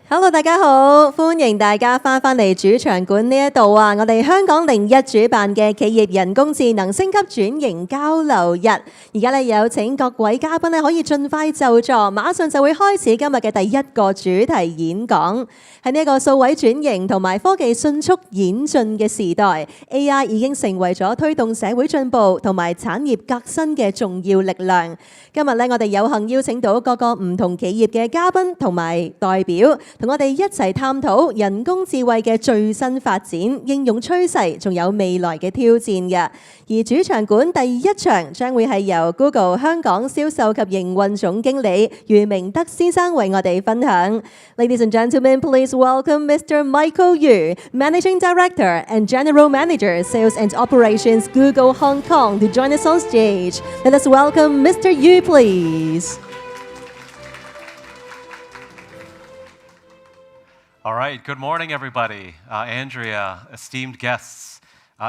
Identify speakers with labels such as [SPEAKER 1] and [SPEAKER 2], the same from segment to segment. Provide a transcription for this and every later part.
[SPEAKER 1] Hello， 大家好，歡迎大家翻嚟主場館呢一度啊！我哋香港01主辦嘅企業人工智能升級轉型交流日，而家咧有請各位嘉賓咧可以盡快就座，馬上就會開始今日嘅第一個主題演講。喺呢一個數位轉型同埋科技迅速演進嘅時代 ，AI 已經成為咗推動社會進步同埋產業革新嘅重要力量。今日咧，我哋有幸邀請到各個唔同企業嘅嘉賓同埋代表，同我哋一齊探討人工智慧嘅最新發展、應用趨勢，仲有未來嘅挑戰嘅。而主場館第一場將會係由 Google 香港銷售及營運總經理余名德先生為我哋分享。Ladies and gentlemen, please welcome Mr. Michael Yu, Managing Director and General Manager, Sales and Operations, Google Hong Kong, to join us on stage. Let us welcome Mr. Yu, please.
[SPEAKER 2] All right, good morning, everybody. Andrea, esteemed guests.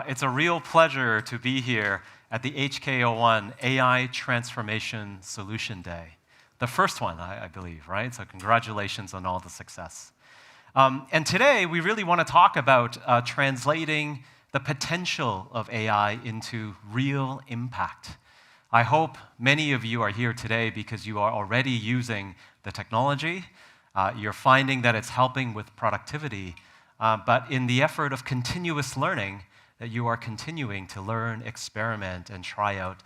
[SPEAKER 2] It's a real pleasure to be here at the HKO1 AI Transformation Solution Day. The first one, I believe, right? So congratulations on all the success. And today, we really want to talk about translating the potential of AI into real impact. I hope many of you are here today because you are already using the technology. You're finding that it's helping with productivity, but in the effort of continuous learning, that you are continuing to learn, experiment, and try out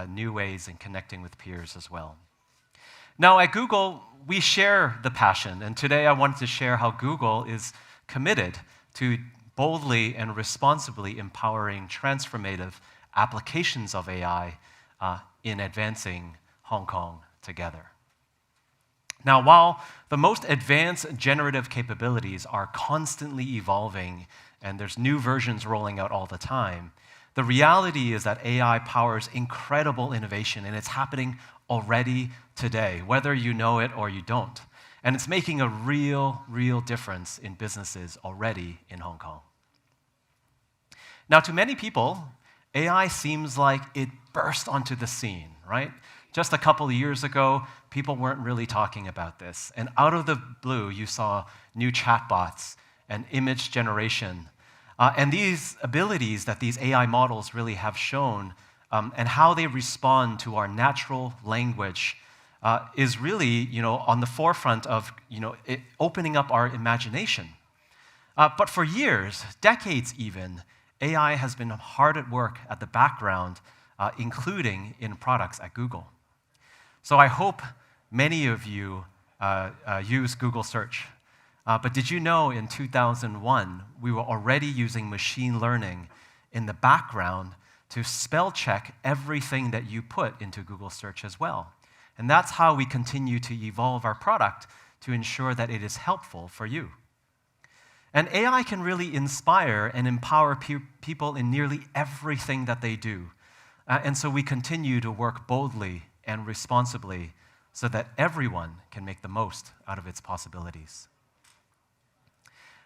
[SPEAKER 2] new ways in connecting with peers as well. Now, at Google, we share the passion, and today I wanted to share how Google is committed to boldly and responsibly empowering transformative applications of AI in advancing Hong Kong together. Now, while the most advanced generative capabilities are constantly evolving and there's new versions rolling out all the time, the reality is that AI powers incredible innovation, and it's happening already today, whether you know it or you don't. And it's making a real difference in businesses already in Hong Kong. Now, to many people, AI seems like it burst onto the scene, right? Just a couple of years ago, people weren't really talking about this. And out of the blue, you saw new chatbots and image generation. And these abilities that these AI models really have shown and how they respond to our natural language is really, on the forefront of, opening up our imagination. But for years, decades even, AI has been hard at work at the background, including in products at Google. So I hope many of you use Google Search. But did you know in 2001, we were already using machine learning in the background to spell check everything that you put into Google Search as well? And that's how we continue to evolve our product to ensure that it is helpful for you. And AI can really inspire and empower people in nearly everything that they do. And so we continue to work boldly and responsibly so that everyone can make the most out of its possibilities.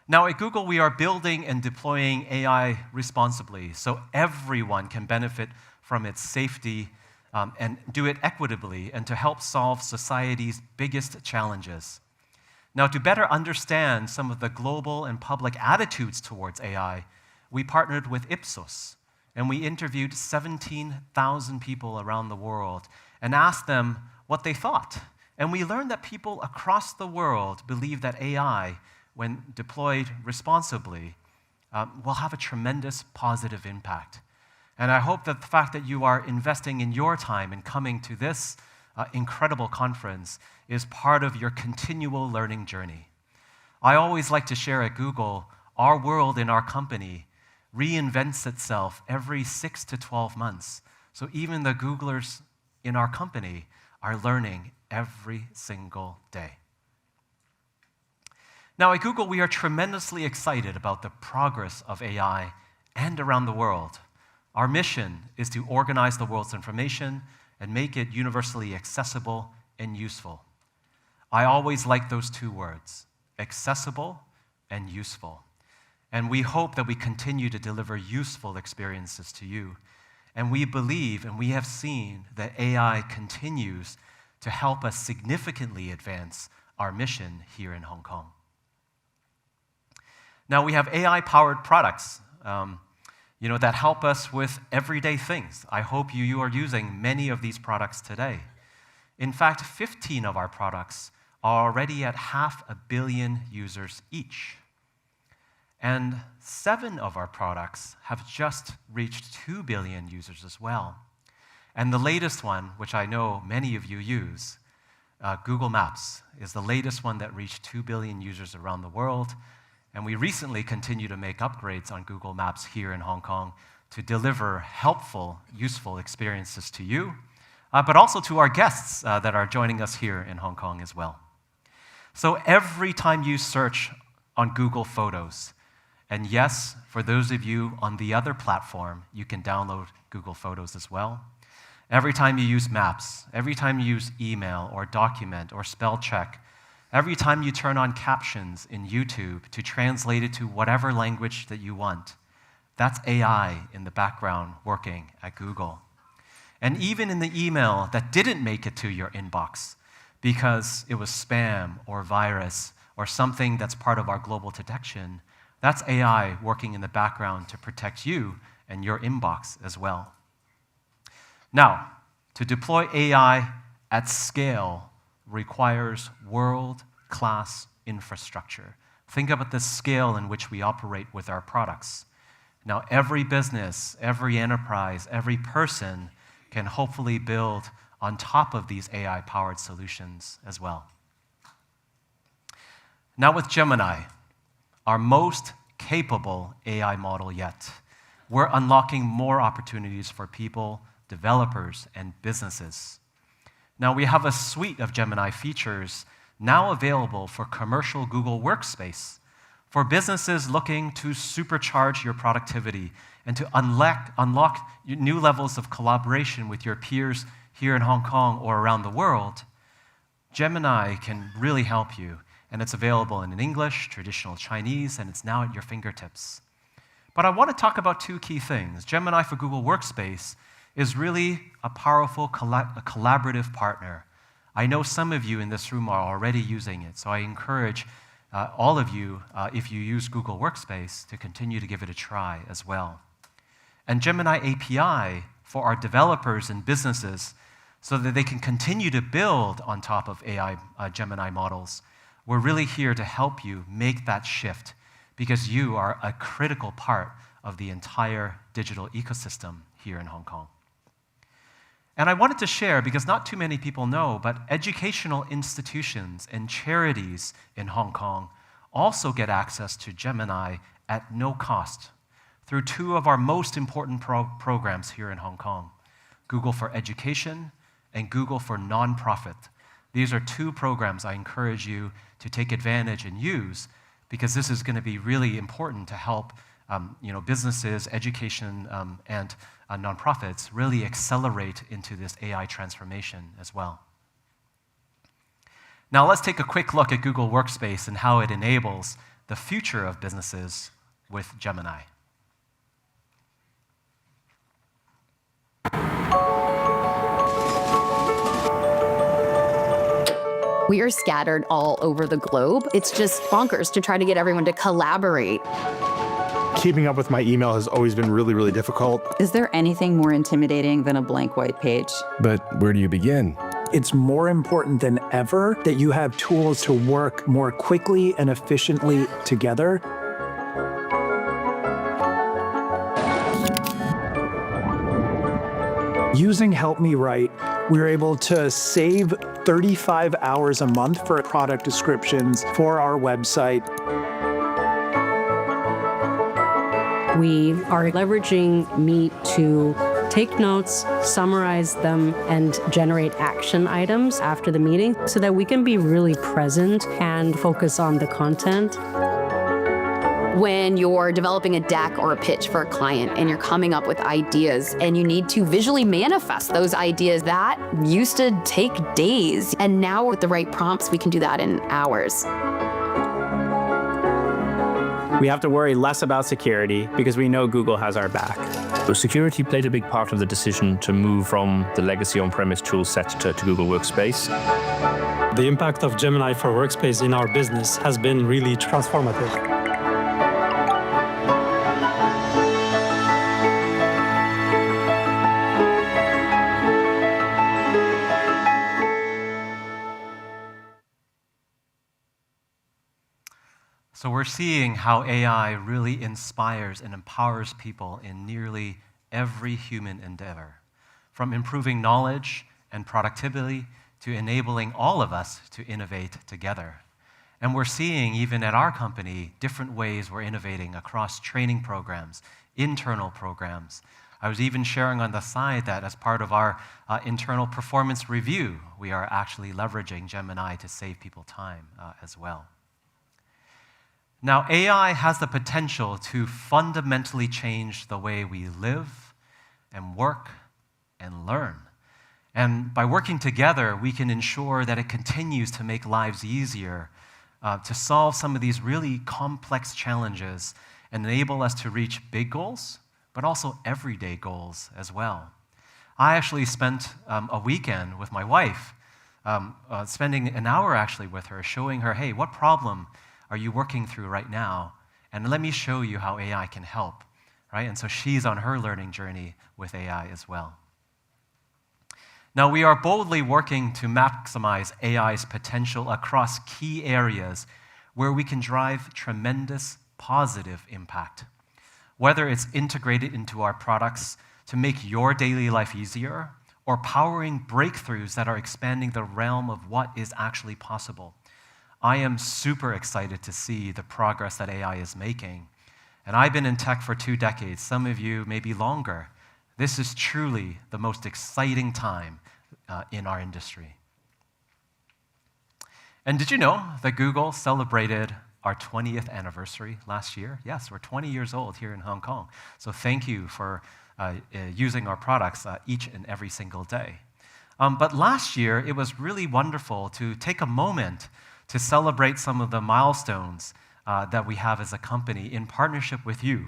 [SPEAKER 2] Now, at Google, we are building and deploying AI responsibly so everyone can benefit from its safety and do it equitably and to help solve society's biggest challenges. Now, to better understand some of the global and public attitudes towards AI, we partnered with Ipsos, and we interviewed 17,000 people around the world and asked them what they thought. And we learned that people across the world believe that AI, when deployed responsibly, will have a tremendous positive impact. And I hope that the fact that you are investing in your time and coming to this incredible conference is part of your continual learning journey. I always like to share at Google, our world in our company reinvents itself every 6 to 12 months. So even the Googlers in our company are learning every single day. Now, at Google, we are tremendously excited about the progress of AI and around the world. Our mission is to organize the world's information and make it universally accessible and useful. I always like those two words, accessible and useful. And we hope that we continue to deliver useful experiences to you. And we believe and we have seen that AI continues to help us significantly advance our mission here in Hong Kong. Now, we have AI-powered products that help us with everyday things. I hope you are using many of these products today. In fact, 15 of our products are already at 500 million users each. And 7 of our products have just reached 2 billion users as well. And the latest one, which I know many of you use, Google Maps, is the latest one that reached 2 billion users around the world. And we recently continue to make upgrades on Google Maps here in Hong Kong to deliver helpful, useful experiences to you, but also to our guests that are joining us here in Hong Kong as well. So every time you search on Google Photos, and yes, for those of you on the other platform, you can download Google Photos as well. Every time you use Maps, every time you use email or document or spell check, every time you turn on captions in YouTube to translate it to whatever language that you want, that's AI in the background working at Google. And even in the email that didn't make it to your inbox because it was spam or virus or something that's part of our global detection, that's AI working in the background to protect you and your inbox as well. Now, to deploy AI at scale requires world-class infrastructure. Think about the scale in which we operate with our products. Now, every business, every enterprise, every person can hopefully build on top of these AI-powered solutions as well. Now with Gemini, our most capable AI model yet, we're unlocking more opportunities for people, developers, and businesses. Now we have a suite of Gemini features now available for commercial Google Workspace, for businesses looking to supercharge your productivity and to unlock new levels of collaboration with your peers here in Hong Kong or around the world. Gemini can really help you, and it's available in English, traditional Chinese, and it's now at your fingertips. But I want to talk about 2 key things. Gemini for Google Workspace is really a powerful collaborative partner. I know some of you in this room are already using it, so I encourage all of you, if you use Google Workspace, to continue to give it a try as well. And Gemini API for our developers and businesses so that they can continue to build on top of AI Gemini models. We're really here to help you make that shift because you are a critical part of the entire digital ecosystem here in Hong Kong. And I wanted to share, because not too many people know, but educational institutions and charities in Hong Kong also get access to Gemini at no cost through 2 of our most important programs here in Hong Kong, Google for Education and Google for Nonprofit. These are 2 programs I encourage you to take advantage and use because this is going to be really important to help businesses, education, and nonprofits really accelerate into this AI transformation as well. Now let's take a quick look at Google Workspace and how it enables the future of businesses with Gemini.
[SPEAKER 3] We are scattered all over the globe. It's just bonkers to try to get everyone to collaborate.
[SPEAKER 4] Keeping up with my email has always been really, really difficult.
[SPEAKER 5] Is there anything more intimidating than a blank white page?
[SPEAKER 6] But where do you begin?
[SPEAKER 7] It's more important than ever that you have tools to work more quickly and efficiently together. Using Help Me Write, we were able to save 35 hours a month for product descriptions for our website.
[SPEAKER 8] We are leveraging Meet to take notes, summarize them, and generate action items after the meeting so that we can be really present and focus on the content.
[SPEAKER 3] When you're developing a deck or a pitch for a client and you're coming up with ideas and you need to visually manifest those ideas, that used to take days. And now with the right prompts, we can do that in hours.
[SPEAKER 9] We have to worry less about security because we know Google has our back.
[SPEAKER 10] So security played a big part of the decision to move from the legacy on-premise tool set to Google Workspace.
[SPEAKER 11] The impact of Gemini for Workspace in our business has been really transformative.
[SPEAKER 2] So we're seeing how AI really inspires and empowers people in nearly every human endeavor, from improving knowledge and productivity to enabling all of us to innovate together. And we're seeing, even at our company, different ways we're innovating across training programs, internal programs. I was even sharing on the side that as part of our internal performance review, we are actually leveraging Gemini to save people time as well. Now, AI has the potential to fundamentally change the way we live and work and learn. And by working together, we can ensure that it continues to make lives easier, to solve some of these really complex challenges and enable us to reach big goals, but also everyday goals as well. I actually spent a weekend with my wife, spending an hour actually with her, showing her, hey, what problem are you working through right now? And let me show you how AI can help, right? And so she's on her learning journey with AI as well. Now, we are boldly working to maximize AI's potential across key areas where we can drive tremendous positive impact. Whether it's integrated into our products to make your daily life easier, or powering breakthroughs that are expanding the realm of what is actually possible. I am super excited to see the progress that AI is making. And I've been in tech for 2 decades, some of you maybe longer. This is truly the most exciting time in our industry. And did you know that Google celebrated our 20th anniversary last year? Yes, we're 20 years old here in Hong Kong. So thank you for using our products each and every single day. But last year, it was really wonderful to take a moment to celebrate some of the milestones that we have as a company in partnership with you,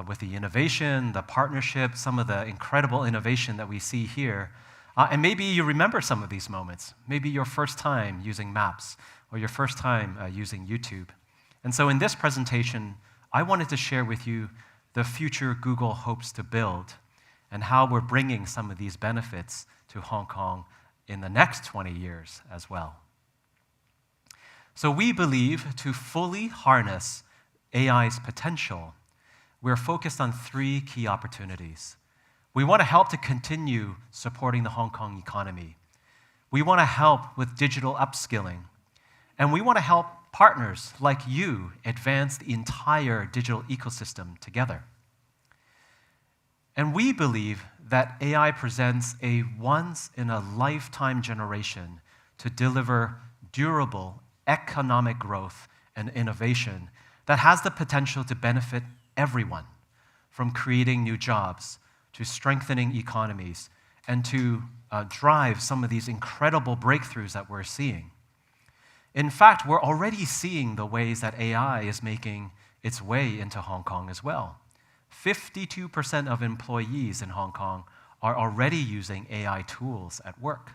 [SPEAKER 2] with the innovation, the partnership, some of the incredible innovation that we see here. And maybe you remember some of these moments. Maybe your first time using Maps or your first time using YouTube. And so in this presentation, I wanted to share with you the future Google hopes to build and how we're bringing some of these benefits to Hong Kong in the next 20 years as well. So we believe to fully harness AI's potential, we're focused on 3 key opportunities. We want to help to continue supporting the Hong Kong economy. We want to help with digital upskilling. And we want to help partners like you advance the entire digital ecosystem together. And we believe that AI presents a once-in-a-lifetime generation to deliver durable economic growth and innovation that has the potential to benefit everyone, from creating new jobs to strengthening economies and to drive some of these incredible breakthroughs that we're seeing. In fact, we're already seeing the ways that AI is making its way into Hong Kong as well. 52% of employees in Hong Kong are already using AI tools at work.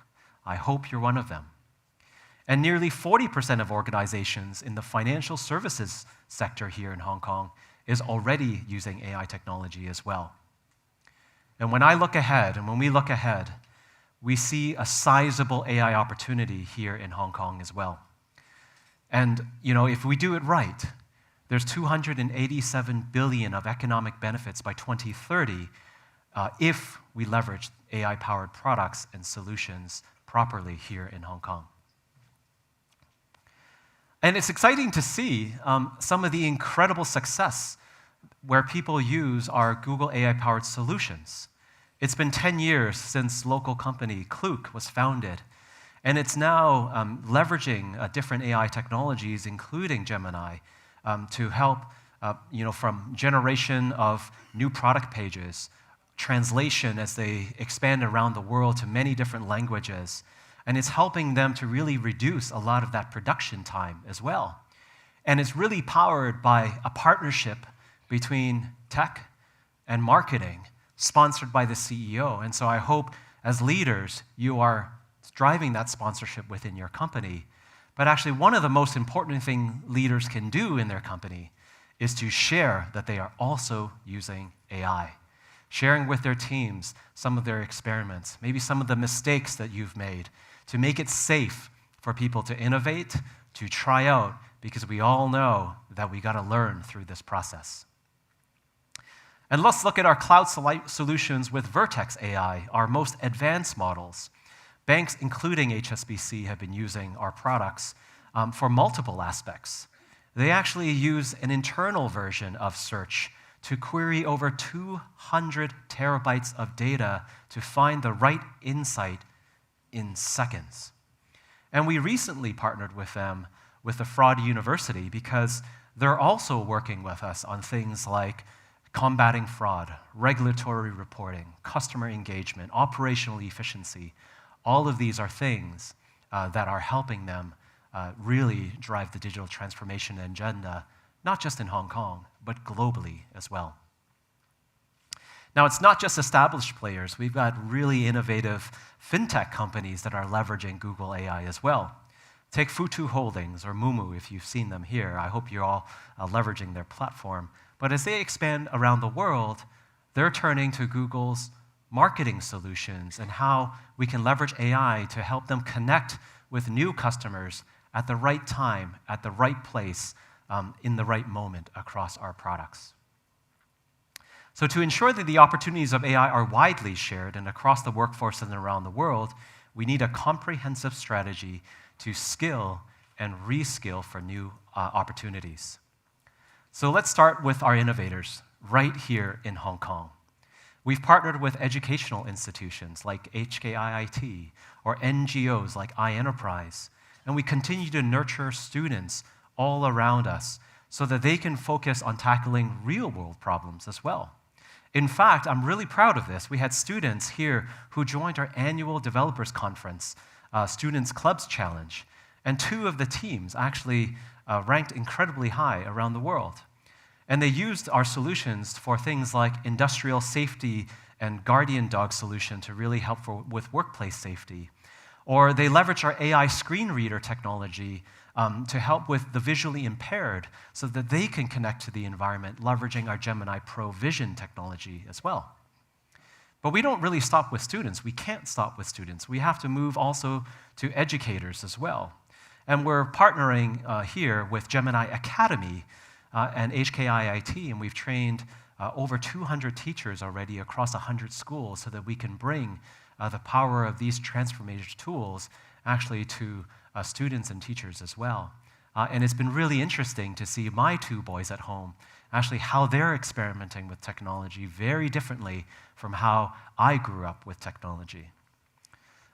[SPEAKER 2] I hope you're one of them. And nearly 40% of organizations in the financial services sector here in Hong Kong is already using AI technology as well. And when I look ahead, and when we look ahead, we see a sizable AI opportunity here in Hong Kong as well. And, if we do it right, there's 287 billion of economic benefits by 2030 if we leverage AI-powered products and solutions properly here in Hong Kong. And it's exciting to see some of the incredible success where people use our Google AI-powered solutions. It's been 10 years since local company Klook was founded, and it's now leveraging different AI technologies, including Gemini, to help from generation of new product pages, translation as they expand around the world to many different languages. And it's helping them to really reduce a lot of that production time as well. And it's really powered by a partnership between tech and marketing, sponsored by the CEO. And so I hope as leaders, you are driving that sponsorship within your company. But actually, one of the most important things leaders can do in their company is to share that they are also using AI. Sharing with their teams some of their experiments, maybe some of the mistakes that you've made, to make it safe for people to innovate, to try out because we all know that we got to learn through this process. And let's look at our cloud solutions with Vertex AI, our most advanced models. Banks, including HSBC, have been using our products for multiple aspects. They actually use an internal version of search to query over 200 terabytes of data to find the right insight in seconds. And we recently partnered with them with the Fraud University because they're also working with us on things like combating fraud, regulatory reporting, customer engagement, operational efficiency. All of these are things that are helping them really drive the digital transformation agenda, not just in Hong Kong, but globally as well. Now, it's not just established players. We've got really innovative fintech companies that are leveraging Google AI as well. Take Futu Holdings or Mumu, if you've seen them here. I hope you're all leveraging their platform. But as they expand around the world, they're turning to Google's marketing solutions and how we can leverage AI to help them connect with new customers at the right time, at the right place, in the right moment across our products. So to ensure that the opportunities of AI are widely shared and across the workforce and around the world, we need a comprehensive strategy to skill and reskill for new opportunities. So let's start with our innovators right here in Hong Kong. We've partnered with educational institutions like HKIIT or NGOs like iEnterprise, and we continue to nurture students all around us so that they can focus on tackling real-world problems as well. In fact, I'm really proud of this. We had students here who joined our annual developers conference, Students Clubs Challenge, and 2 of the teams actually ranked incredibly high around the world. And they used our solutions for things like industrial safety and guardian dog solution to really help with workplace safety. Or they leveraged our AI screen reader technology to help with the visually impaired so that they can connect to the environment, leveraging our Gemini Pro Vision technology as well. But we don't really stop with students. We can't stop with students. We have to move also to educators as well. And we're partnering here with Gemini Academy and HKIIT, and we've trained over 200 teachers already across 100 schools so that we can bring the power of these transformative tools actually to students and teachers as well. And it's been really interesting to see my 2 boys at home, actually how they're experimenting with technology very differently from how I grew up with technology.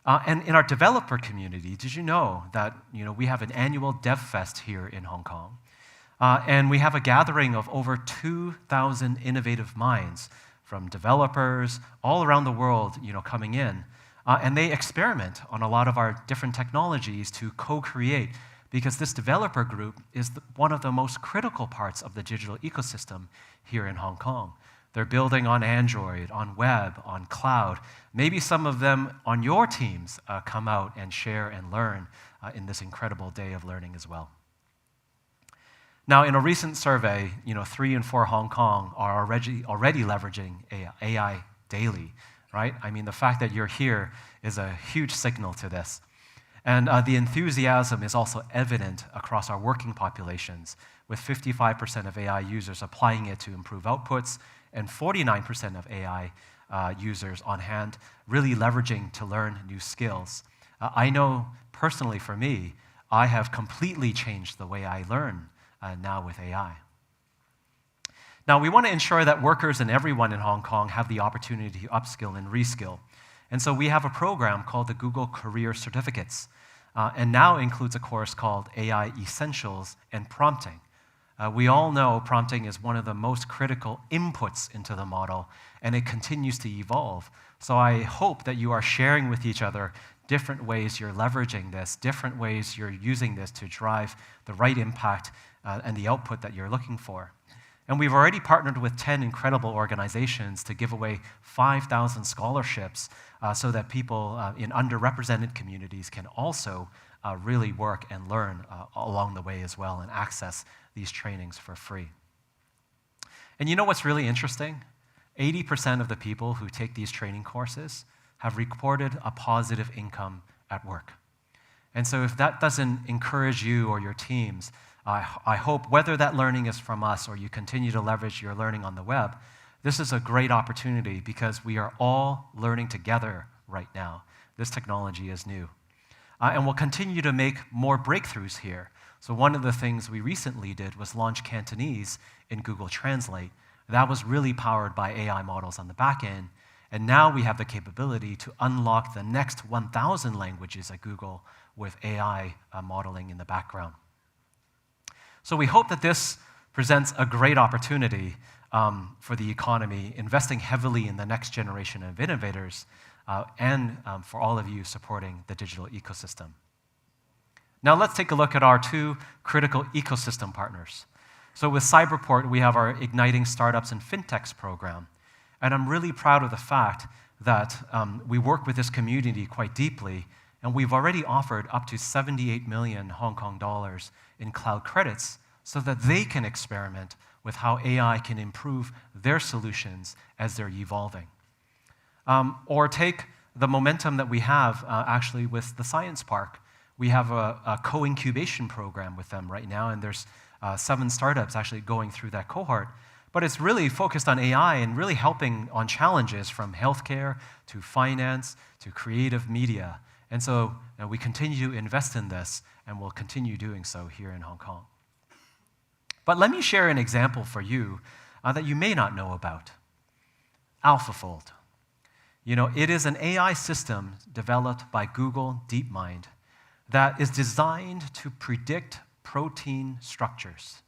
[SPEAKER 2] And in our developer community, did you know that we have an annual Dev Fest here in Hong Kong? And we have a gathering of over 2,000 innovative minds from developers all around the world coming in. And they experiment on a lot of our different technologies to co-create, because this developer group is one of the most critical parts of the digital ecosystem here in Hong Kong. They're building on Android, on web, on cloud. Maybe some of them on your teams come out and share and learn in this incredible day of learning as well. Now, in a recent survey, 3 in 4 Hong Kong are already leveraging AI daily, right? I mean, the fact that you're here is a huge signal to this. And the enthusiasm is also evident across our working populations, with 55% of AI users applying it to improve outputs and 49% of AI users on hand really leveraging to learn new skills. I know personally for me, I have completely changed the way I learn now with AI. Now, we want to ensure that workers and everyone in Hong Kong have the opportunity to upskill and reskill. And so we have a program called the Google Career Certificates, and now includes a course called AI Essentials and Prompting. We all know prompting is one of the most critical inputs into the model, and it continues to evolve. So I hope that you are sharing with each other different ways you're leveraging this, different ways you're using this to drive the right impact and the output that you're looking for. And we've already partnered with 10 incredible organizations to give away 5,000 scholarships so that people in underrepresented communities can also really work and learn along the way as well and access these trainings for free. And you know what's really interesting? 80% of the people who take these training courses have reported a positive income at work. And so if that doesn't encourage you or your teams I hope whether that learning is from us or you continue to leverage your learning on the web, this is a great opportunity because we are all learning together right now. This technology is new. And we'll continue to make more breakthroughs here. So one of the things we recently did was launch Cantonese in Google Translate. That was really powered by AI models on the back end. And now we have the capability to unlock the next 1,000 languages at Google with AI modeling in the background. So we hope that this presents a great opportunity for the economy, investing heavily in the next generation of innovators, and for all of you supporting the digital ecosystem. Now let's take a look at our two critical ecosystem partners. So with Cyberport, we have our Igniting Startups and Fintechs program. And I'm really proud of the fact that we work with this community quite deeply, and we've already offered up to 78 million Hong Kong dollars in cloud credits so that they can experiment with how AI can improve their solutions as they're evolving. Or take the momentum that we have actually with the Science Park. We have a co-incubation program with them right now, and there's 7 startups actually going through that cohort. But it's really focused on AI and really helping on challenges from healthcare to finance to creative media. And so we continue to invest in this, and we'll continue doing so here in Hong Kong. But let me share an example for you that you may not know about. AlphaFold. It is an AI system developed by Google DeepMind that is designed to predict protein structures.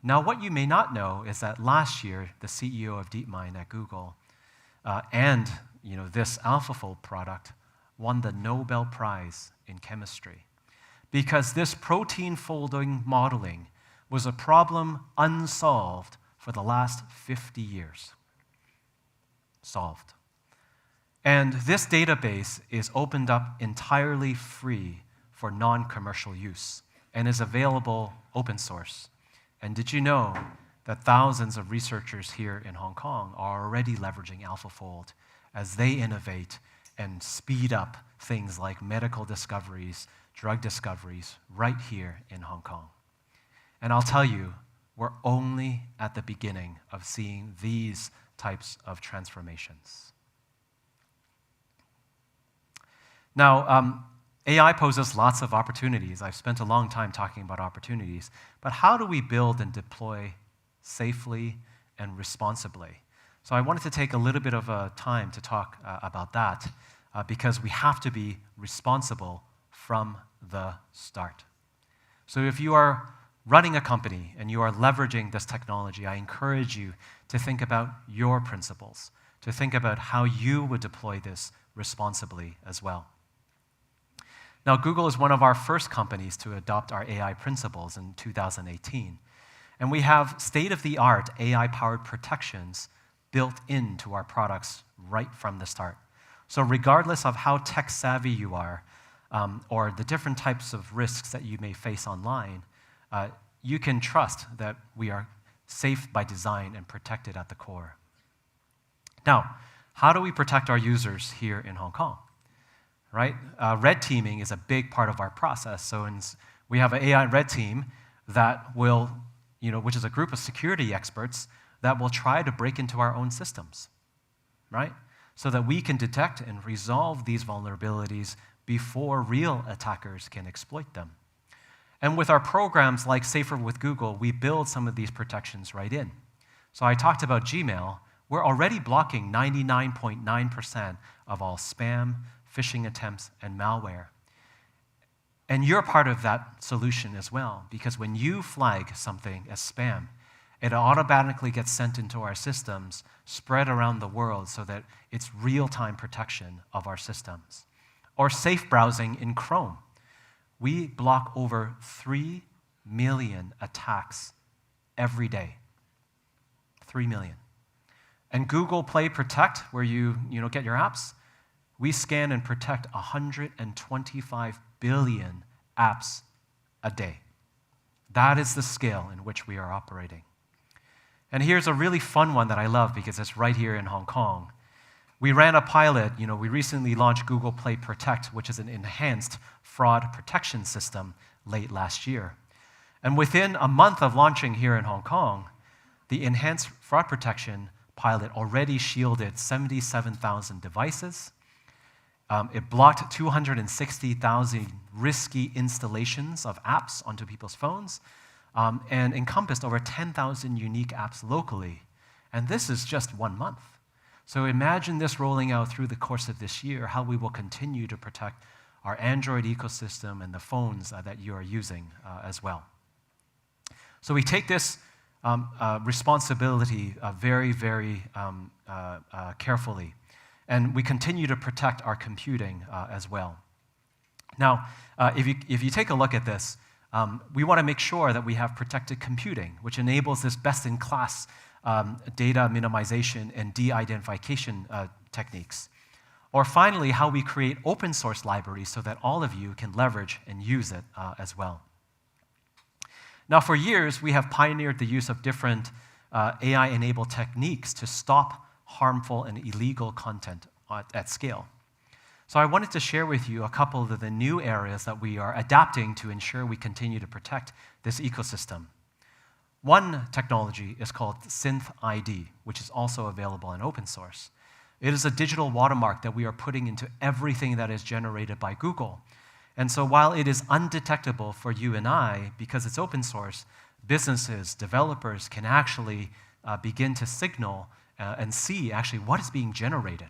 [SPEAKER 2] Now, what you may not know is that last year, the CEO of DeepMind at Google and this AlphaFold product won the Nobel Prize in chemistry because this protein folding modeling was a problem unsolved for the last 50 years. Solved. And this database is opened up entirely free for non-commercial use and is available open source. And did you know that thousands of researchers here in Hong Kong are already leveraging AlphaFold as they innovate and speed up things like medical discoveries, drug discoveries right here in Hong Kong? And I'll tell you, we're only at the beginning of seeing these types of transformations. Now, AI poses lots of opportunities. I've spent a long time talking about opportunities, but how do we build and deploy safely and responsibly? So I wanted to take a little bit of time to talk about that because we have to be responsible from the start. So if you are running a company and you are leveraging this technology, I encourage you to think about your principles, to think about how you would deploy this responsibly as well. Now, Google is one of our first companies to adopt our AI principles in 2018. And we have state-of-the-art AI-powered protections built into our products right from the start. So regardless of how tech-savvy you are, or the different types of risks that you may face online, you can trust that we are safe by design and protected at the core. Now, how do we protect our users here in Hong Kong? Right? Red teaming is a big part of our process. So we have an AI red team that will, which is a group of security experts that will try to break into our own systems, right? So that we can detect and resolve these vulnerabilities before real attackers can exploit them. And with our programs like Safer with Google, we build some of these protections right in. So I talked about Gmail. We're already blocking 99.9% of all spam, phishing attempts, and malware. And you're part of that solution as well, because when you flag something as spam, it automatically gets sent into our systems, spread around the world so that it's real-time protection of our systems. Or safe browsing in Chrome. We block over 3 million attacks every day. 3 million. And Google Play Protect, where you get your apps, we scan and protect 125 billion apps a day. That is the scale in which we are operating. And here's a really fun one that I love because it's right here in Hong Kong. We ran a pilot, we recently launched Google Play Protect, which is an enhanced fraud protection system late last year. And within a month of launching here in Hong Kong, the enhanced fraud protection pilot already shielded 77,000 devices. It blocked 260,000 risky installations of apps onto people's phones, and encompassed over 10,000 unique apps locally. And this is just 1 month. So imagine this rolling out through the course of this year, how we will continue to protect our Android ecosystem and the phones that you are using as well. So we take this responsibility very, very carefully. And we continue to protect our computing as well. Now, if you take a look at this, we want to make sure that we have protected computing, which enables this best-in-class data minimization and de-identification techniques. Or finally, how we create open source libraries so that all of you can leverage and use it as well. Now, for years, we have pioneered the use of different AI-enabled techniques to stop harmful and illegal content at scale. So I wanted to share with you a couple of the new areas that we are adapting to ensure we continue to protect this ecosystem. One technology is called SynthID, which is also available in open source. It is a digital watermark that we are putting into everything that is generated by Google. And so while it is undetectable for you and I, because it's open source, businesses, developers can actually begin to signal and see actually what is being generated.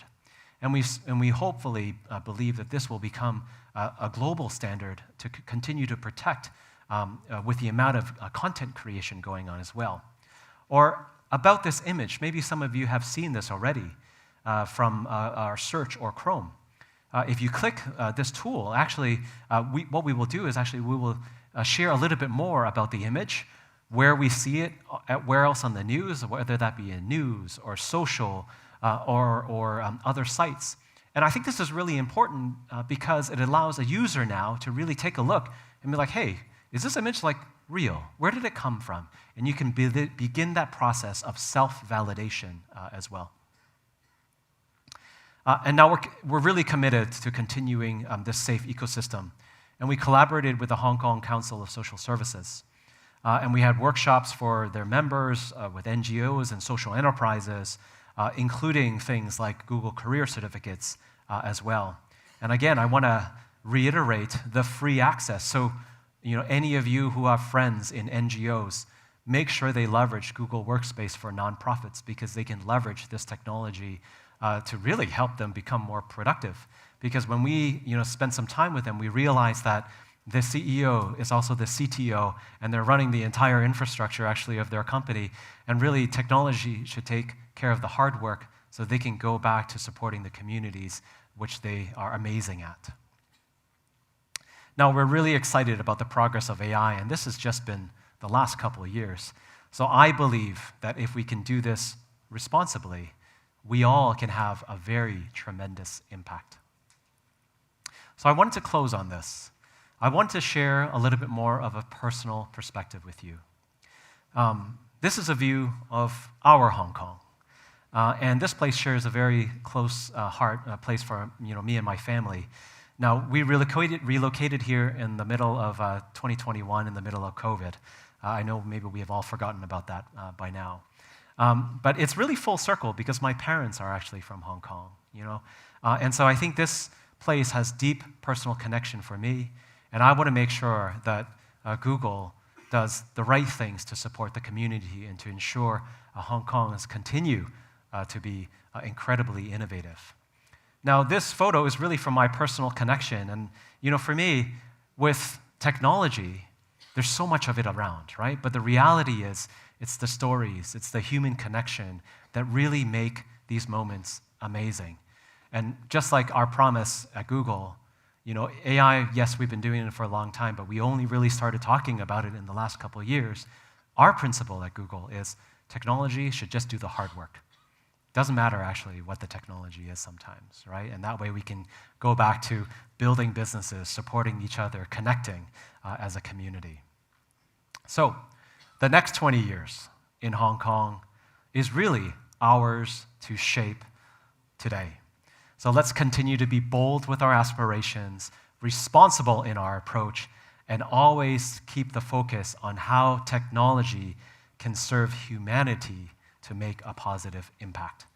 [SPEAKER 2] And we hopefully believe that this will become a global standard to continue to protect with the amount of content creation going on as well. Or about this image, maybe some of you have seen this already from our search or Chrome. If you click this tool, actually, what we will do is actually we will share a little bit more about the image, where we see it, where else on the news, whether that be in news or social or other sites. And I think this is really important because it allows a user now to really take a look and be like, hey, is this image like real? Where did it come from? And you can begin that process of self-validation as well. And now we're really committed to continuing this safe ecosystem. And we collaborated with the Hong Kong Council of Social Services. And we had workshops for their members with NGOs and social enterprises, including things like Google Career Certificates as well. And again, I want to reiterate the free access. So, any of you who have friends in NGOs, make sure they leverage Google Workspace for nonprofits because they can leverage this technology to really help them become more productive. Because when we spend some time with them, we realize that the CEO is also the CTO, and they're running the entire infrastructure, actually, of their company. And really, technology should take care of the hard work so they can go back to supporting the communities, which they are amazing at. Now, we're really excited about the progress of AI, and this has just been the last couple of years. So I believe that if we can do this responsibly, we all can have a very tremendous impact. So I wanted to close on this. I want to share a little bit more of a personal perspective with you. This is a view of our Hong Kong. And this place shares a very close place for me and my family. Now, we relocated here in the middle of 2021, in the middle of COVID. I know maybe we have all forgotten about that by now. But it's really full circle because my parents are actually from Hong Kong, And so I think this place has deep personal connection for me. And I want to make sure that Google does the right things to support the community and to ensure Hong Kongers continue to be incredibly innovative. Now, this photo is really from my personal connection. And, for me, with technology, there's so much of it around, right? But the reality is, it's the stories, it's the human connection that really make these moments amazing. And just like our promise at Google, AI, yes, we've been doing it for a long time, but we only really started talking about it in the last couple of years. Our principle at Google is technology should just do the hard work. Doesn't matter, actually, what the technology is sometimes, right? And that way we can go back to building businesses, supporting each other, connecting as a community. So the next 20 years in Hong Kong is really ours to shape today. So let's continue to be bold with our aspirations, responsible in our approach, and always keep the focus on how technology can serve humanity to make a positive impact.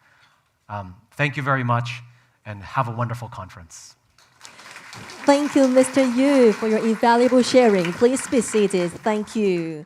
[SPEAKER 2] Thank you very much, and have a wonderful conference.
[SPEAKER 1] Thank you, Mr. Yu, for your invaluable sharing. Please be seated. Thank you.